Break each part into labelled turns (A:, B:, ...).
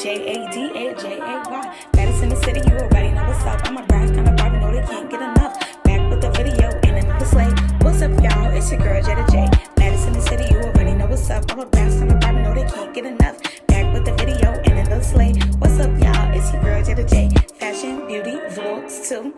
A: Jada, Baddest in the city, you already know what's up. I'm a brass kind of Barbie, know they can't get enough. Back with the video and another slay. What's up, y'all? It's your girl, Jada J. Baddest in the city, you already know what's up. I'm a brass kind of Barbie, know they can't get enough. Back with the video and another slay. What's up, y'all? It's your girl, Jada J. Fashion, beauty, vlogs, too.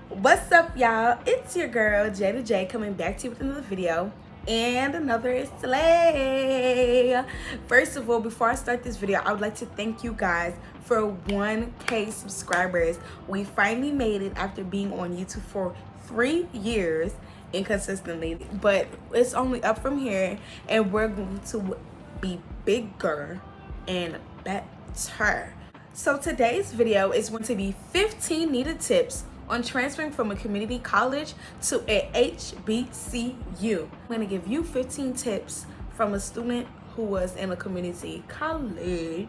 A: What's up, y'all? It's your girl Jada J coming back to you with another video and another slay. First of all, before I start this video, I would like to thank you guys for 1K subscribers. We finally made it after being on YouTube for 3 years inconsistently, but it's only up from here, and we're going to be bigger and better. So today's video is going to be 15 needed tips on transferring from a community college to a HBCU. I'm gonna give you 15 tips from a student who was in a community college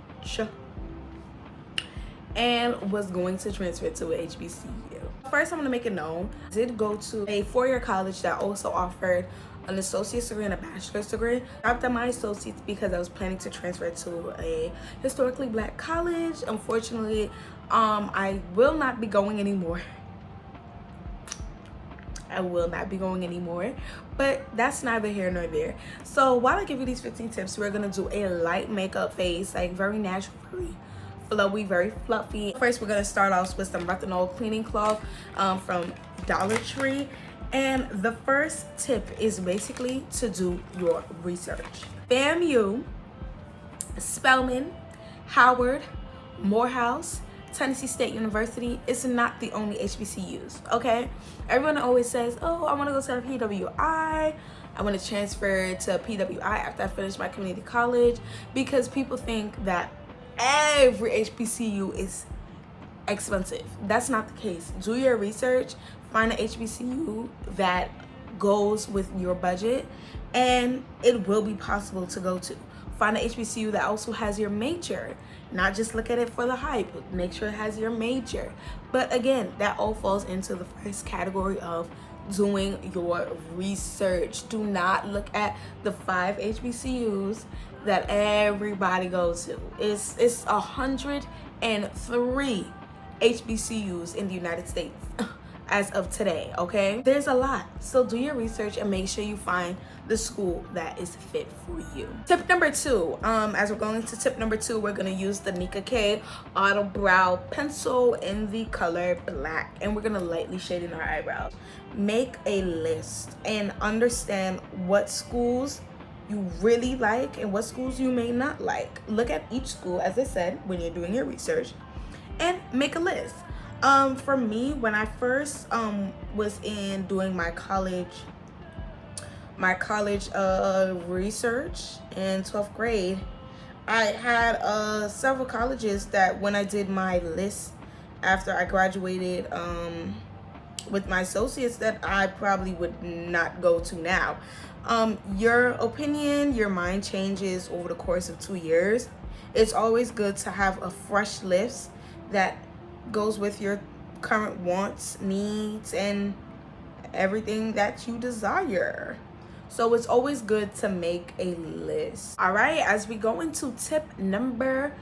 A: and was going to transfer to a HBCU. First, I'm gonna make it known, I did go to a 4-year college that also offered an associate's degree and a bachelor's degree. I dropped out my associates because I was planning to transfer to a historically black college. Unfortunately, I will not be going anymore. But that's neither here nor there. So while I give you these 15 tips, we're gonna do a light makeup face, like very natural, very flowy, very fluffy. First, we're gonna start off with some retinol cleaning cloth from Dollar Tree. And the first tip is basically to do your research. FAMU, Spelman, Howard, Morehouse, Tennessee State University is not the only HBCUs, okay? Everyone always says, oh, I want to go to a PWI. I want to transfer to PWI after I finish my community college, because people think that every HBCU is expensive. That's not the case. Do your research, find an HBCU that goes with your budget, and it will be possible to go to. Find an HBCU that also has your major. Not just look at it for the hype, make sure it has your major. But again, that all falls into the first category of doing your research. Do not look at the 5 HBCUs that everybody goes to. It's 103 HBCUs in the United States as of today, okay? There's a lot. So do your research and make sure you find the school that is fit for you. Tip number 2, as we're going into tip number 2, we're gonna use the Nika K Auto Brow Pencil in the color black, and we're gonna lightly shade in our eyebrows. Make a list and understand what schools you really like and what schools you may not like. Look at each school, as I said, when you're doing your research, and make a list. For me, when I first was in doing my college research in 12th grade, I had several colleges that when I did my list after I graduated with my associates, that I probably would not go to now. Your opinion, your mind changes over the course of 2 years. It's always good to have a fresh list that goes with your current wants, needs, and everything that you desire. So it's always good to make a list. All right, as we go into tip number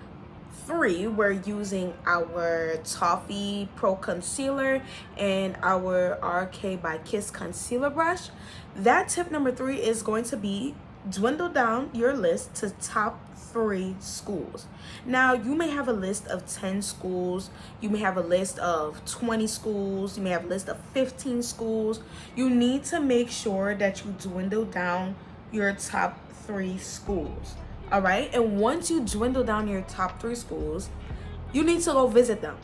A: 3, we're using our Toffee Pro Concealer and our RK by Kiss Concealer Brush. That tip number 3 is going to be dwindle down your list to top 3 schools. Now, you may have a list of 10 schools, you may have a list of 20 schools, you may have a list of 15 schools. You need to make sure that you dwindle down your top 3 schools. All right, and once you dwindle down your top 3 schools, you need to go visit them.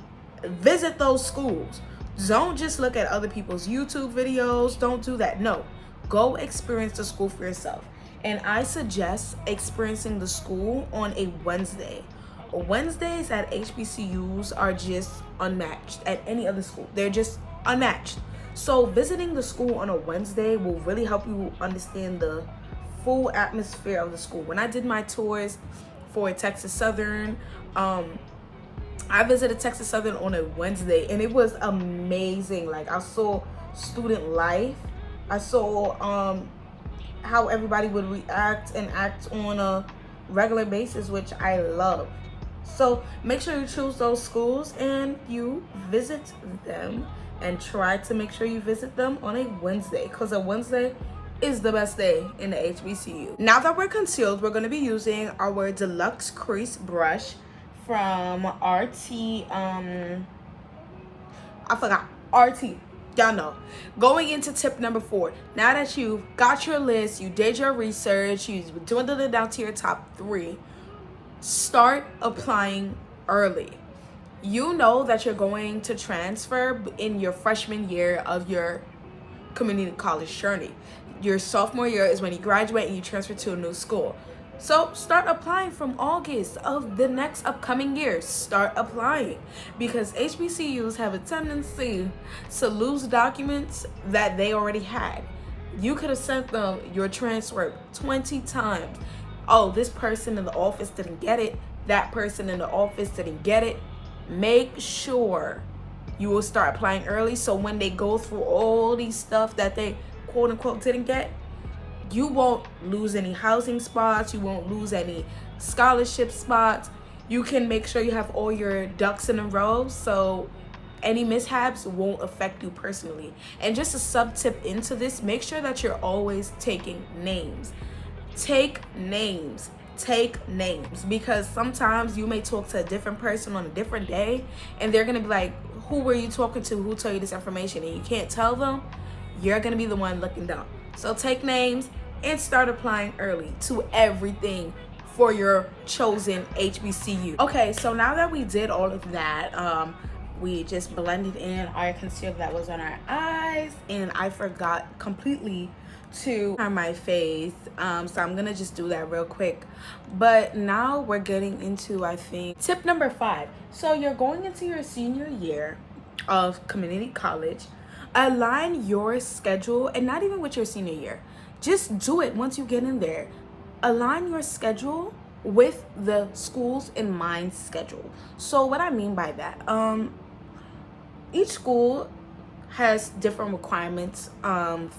A: Visit those schools. Don't just look at other people's YouTube videos. Don't do that. No, go experience the school for yourself. And I suggest experiencing the school on a Wednesday. Wednesdays at HBCUs are just unmatched at any other school. They're just unmatched. So visiting the school on a Wednesday will really help you understand the full atmosphere of the school. When I did my tours for Texas Southern, I visited Texas Southern on a Wednesday, and it was amazing. Like, I saw student life. I saw how everybody would react and act on a regular basis, which I love. So make sure you choose those schools and you visit them, and try to make sure you visit them on a Wednesday, because a Wednesday is the best day in the HBCU. Now that we're concealed, we're going to be using our deluxe crease brush from RT. I forgot. RT. Y'all know. Going into tip number 4. Now that you've got your list, you did your research, you've dwindled it down to your top 3, start applying early. You know that you're going to transfer in your freshman year of your community college journey. Your sophomore year is when you graduate and you transfer to a new school. So start applying from August of the next upcoming year. Start applying, because HBCUs have a tendency to lose documents that they already had. You could have sent them your transcript 20 times. Oh, this person in the office didn't get it. That person in the office didn't get it. Make sure you will start applying early, so when they go through all these stuff that they quote unquote didn't get, you won't lose any housing spots, you won't lose any scholarship spots. You can make sure you have all your ducks in a row, so any mishaps won't affect you personally. And just a sub tip into this, make sure that you're always taking names. Take names, because sometimes you may talk to a different person on a different day, and they're gonna be like, who were you talking to, who told you this information, and you can't tell them. You're gonna be the one looking dumb. So take names and start applying early to everything for your chosen HBCU. Okay, so now that we did all of that, we just blended in our concealer that was on our eyes, and I forgot completely to on my face, so I'm gonna just do that real quick. But now we're getting into, I think, tip number 5. So you're going into your senior year of community college. Align your schedule, and not even with your senior year, just do it once you get in there. Align your schedule with the school's in mind schedule. So what I mean by that, each school has different requirements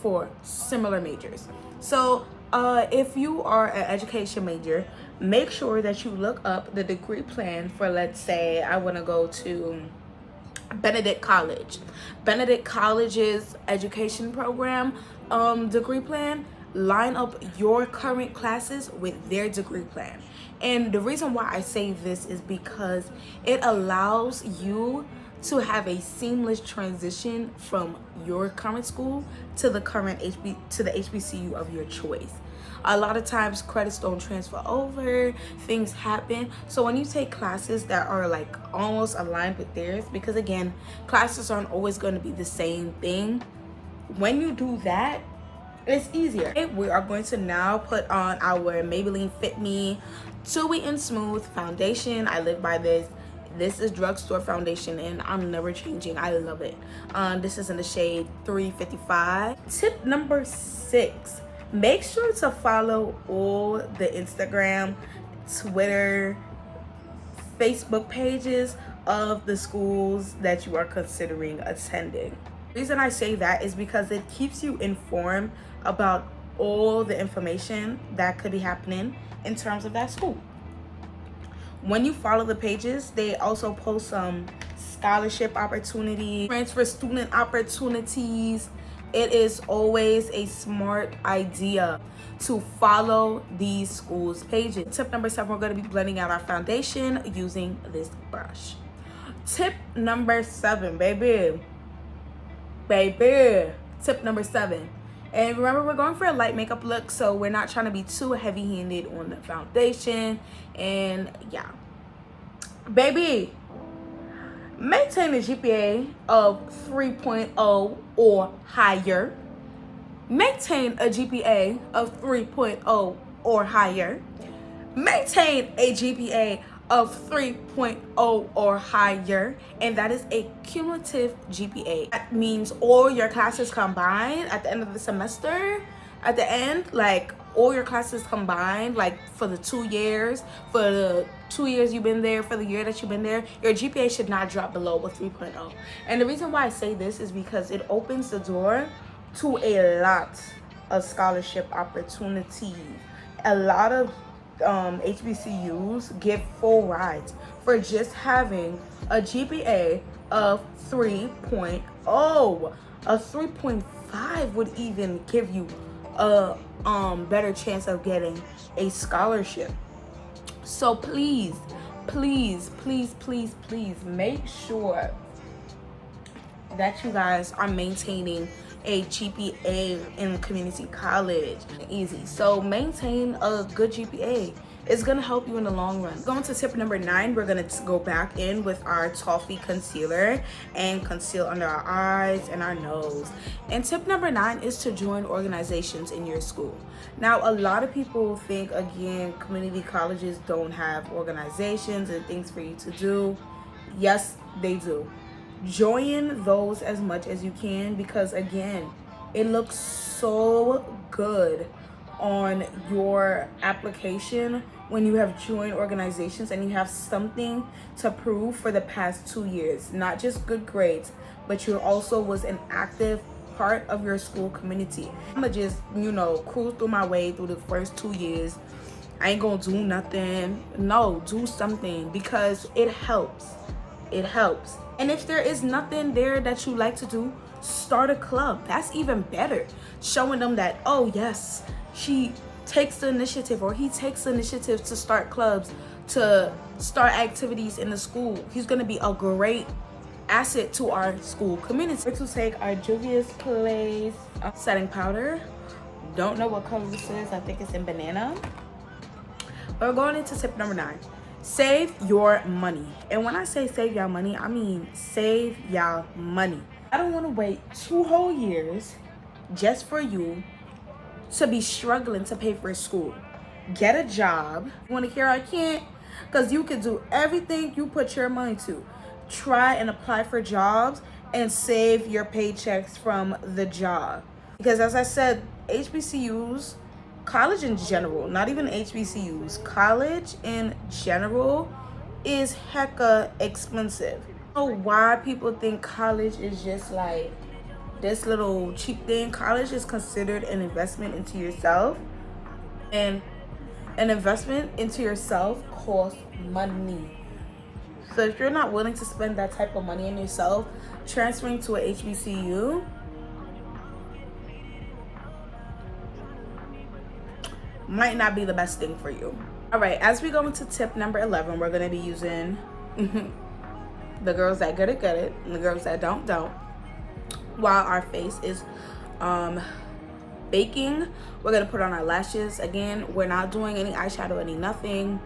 A: for similar majors. So if you are an education major, make sure that you look up the degree plan for, let's say I want to go to Benedict College. Benedict College's education program degree plan. Line up your current classes with their degree plan. And the reason why I say this is because it allows you to have a seamless transition from your current school to the current HBCU of your choice. A lot of times credits don't transfer over, things happen. So when you take classes that are like almost aligned with theirs, because again, classes aren't always going to be the same thing. When you do that, it's easier. Okay, we are going to now put on our Maybelline Fit Me Dewy and Smooth foundation. I live by this. This is drugstore foundation, and I'm never changing. I love it. This is in the shade 355. Tip number 6. Make sure to follow all the Instagram, Twitter, Facebook pages of the schools that you are considering attending. The reason I say that is because it keeps you informed about all the information that could be happening in terms of that school. When you follow the pages, they also post some scholarship opportunities, transfer student opportunities. It is always a smart idea to follow these schools' pages. Tip number 7, we're going to be blending out our foundation using this brush. Tip number 7, baby. Tip number 7. And remember, we're going for a light makeup look, so we're not trying to be too heavy-handed on the foundation. And yeah, baby, maintain a GPA of 3.0 or higher. Maintain a GPA of 3.0 or higher. Maintain a GPA of 3.0 or higher, and that is a cumulative GPA. That means all your classes combined at the end of the semester, at the end, like all your classes combined, like for the 2 years, for the 2 years you've been there, for the year that you've been there, your GPA should not drop below a 3.0. And the reason why I say this is because it opens the door to a lot of scholarship opportunities. A lot of HBCUs give full rides for just having a GPA of 3.0. A 3.5 would even give you a better chance of getting a scholarship. So please, please, please, please, please make sure that you guys are maintaining a GPA in community college. Easy. So maintain a good GPA. It's gonna help you in the long run. Going to tip number 9, we're gonna go back in with our toffee concealer and conceal under our eyes and our nose. And tip number 9 is to join organizations in your school. Now, a lot of people think, again, community colleges don't have organizations and things for you to do. Yes, they do. Join those as much as you can, because again, it looks so good on your application when you have joined organizations and you have something to prove for the past 2 years. Not just good grades, but you also was an active part of your school community. I'm gonna just, cruise through my way through the first 2 years. I ain't gonna do nothing. No, do something, because it helps. It helps. And if there is nothing there that you like to do, start a club. That's even better. Showing them that, oh yes, she takes the initiative, or he takes the initiative to start clubs, to start activities in the school. He's gonna be a great asset to our school community. We're to take our Juvia's Place setting powder. Don't know what color this is. I think it's in banana. But we're going into tip number 9. Save your money. And when I say save your money, I mean save your money. I don't want to wait 2 whole years just for you to be struggling to pay for school. Get a job. You want to hear I can't? Because you can do everything you put your money to. Try and apply for jobs and save your paychecks from the job. Because as I said, HBCUs, college in general, not even HBCUs, college in general is hecka expensive. I don't know why people think college is just like this little cheap thing. College is considered an investment into yourself, and an investment into yourself costs money. So if you're not willing to spend that type of money on yourself, transferring to a HBCU might not be the best thing for you. All right, as we go into tip number 11, we're gonna be using the girls that get it, and the girls that don't. While our face is baking, we're gonna put on our lashes. Again, we're not doing any eyeshadow, any nothing.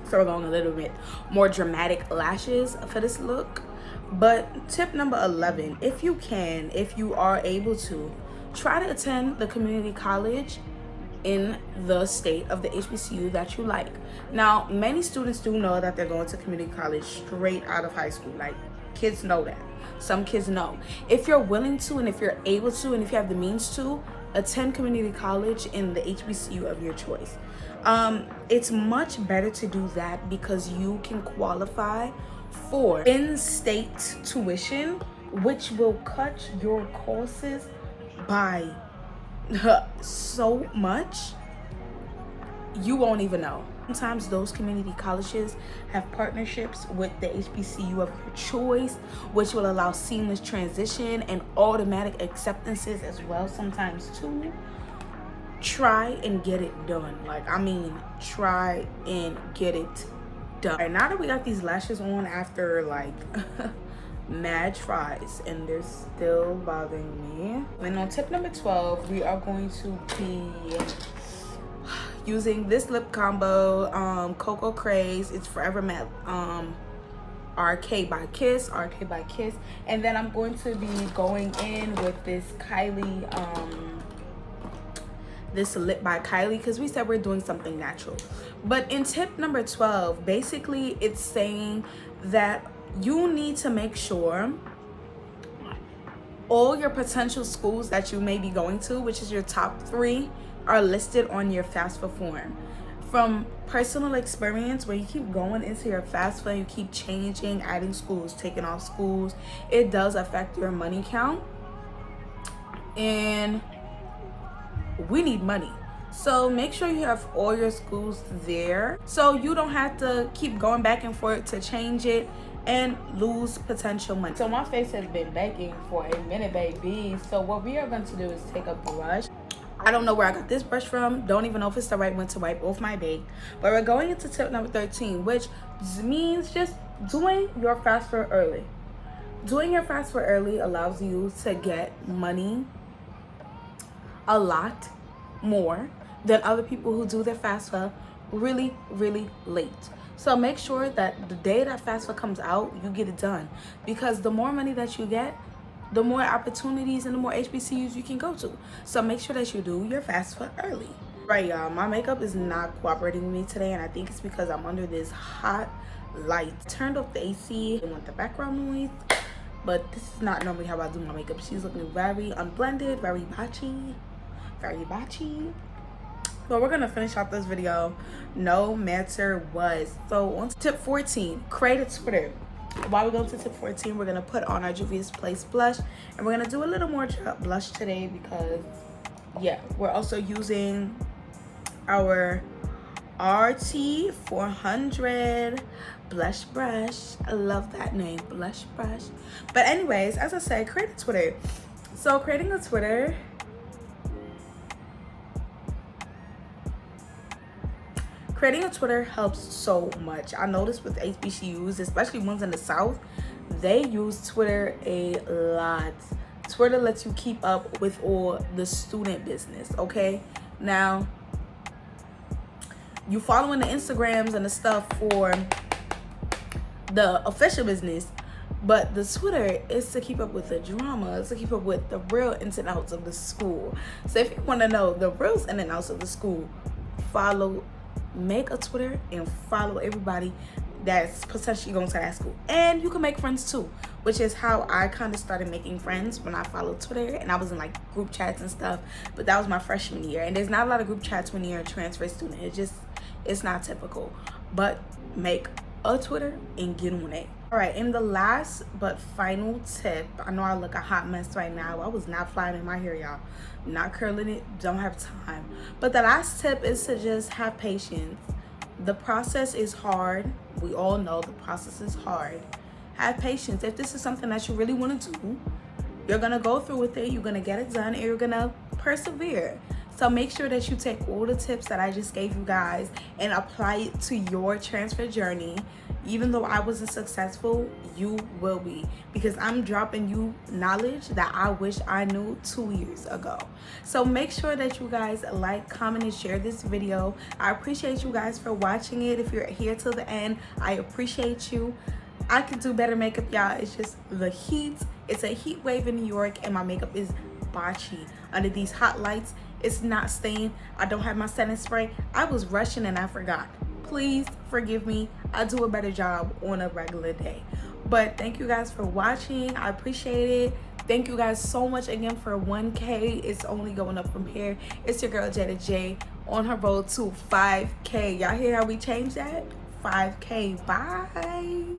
A: So we're going a little bit more dramatic lashes for this look. But tip number 11, if you are able to, try to attend the community college in the state of the HBCU that you like. Now, many students do know that they're going to community college straight out of high school. Like, kids know that. Some kids know. If you're willing to, and if you're able to, and if you have the means to, attend community college in the HBCU of your choice. It's much better to do that because you can qualify for in-state tuition, which will cut your courses by so much you won't even know. Sometimes those community colleges have partnerships with the HBCU of your choice, which will allow seamless transition and automatic acceptances as well sometimes too. Try and get it done. Try and get it done. All right, now that we got these lashes on after mad tries, and they're still bothering me. And on tip number 12, we are going to be using this lip combo, Cocoa Craze. It's Forever Matte, RK by Kiss. And then I'm going to be going in with this Kylie, this lip by Kylie, because we said we're doing something natural. But in tip number 12, basically it's saying that you need to make sure all your potential schools that you may be going to, which is your top 3, are listed on your FAFSA form. From personal experience, where you keep going into your FAFSA, you keep changing, adding schools, taking off schools, it does affect your money count. And we need money. So make sure you have all your schools there so you don't have to keep going back and forth to change it and lose potential money. So my face has been baking for a minute, baby. So what we are going to do is take a brush. I don't know where I got this brush from. Don't even know if it's the right one to wipe off my bake. But we're going into tip number 13, which means just doing your FAFSA early. Doing your FAFSA early allows you to get money a lot more than other people who do their FAFSA really, really late. So make sure that the day that FAFSA comes out, you get it done. Because the more money that you get, the more opportunities and the more HBCUs you can go to. So make sure that you do your FAFSA early. Right, y'all, my makeup is not cooperating with me today, and I think it's because I'm under this hot light. Turned off the AC and want the background noise, but this is not normally how I do my makeup. She's looking very unblended, very botchy. But we're gonna finish out this video no matter what. So on to tip 14, create a Twitter. While we go to tip 14, we're gonna put on our Juvia's Place blush, and we're gonna do a little more blush today because yeah, we're also using our RT 400 blush brush. I love that name, blush brush. But anyways, as I said, create a Twitter. So creating a Twitter, helps so much. I noticed with HBCUs, especially ones in the South, they use Twitter a lot. Twitter lets you keep up with all the student business, okay? Now, you following the Instagrams and the stuff for the official business, but the Twitter is to keep up with the drama, to keep up with the real ins and outs of the school. So if you want to know the real ins and outs of the school, make a Twitter and follow everybody that's potentially going to that school. And you can make friends too, which is how I kind of started making friends when I followed Twitter, and I was in like group chats and stuff. But that was my freshman year, and there's not a lot of group chats when you're a transfer student. It's not typical. But make a Twitter and get on it. All right, and the last but final tip, I know I look a hot mess right now. I was not flying in my hair, y'all. Not curling it, don't have time. But the last tip is to just have patience. The process is hard. We all know the process is hard. Have patience. If this is something that you really want to do, you're going to go through with it. You're going to get it done, and you're going to persevere. So make sure that you take all the tips that I just gave you guys and apply it to your transfer journey. Even though I wasn't successful, you will be, because I'm dropping you knowledge that I wish I knew 2 years ago. So make sure that you guys like, comment, and share this video. I appreciate you guys for watching it. If you're here till the end, I appreciate you. I can do better makeup, y'all. It's just the heat. It's a heat wave in New York, and my makeup is botchy under these hot lights. It's not staying. I don't have my setting spray. I was rushing and I forgot. Please forgive me. I'll do a better job on a regular day. But thank you guys for watching. I appreciate it. Thank you guys so much again for 1K. It's only going up from here. It's your girl Jada J on her road to 5K. Y'all hear how we changed that? 5K. Bye.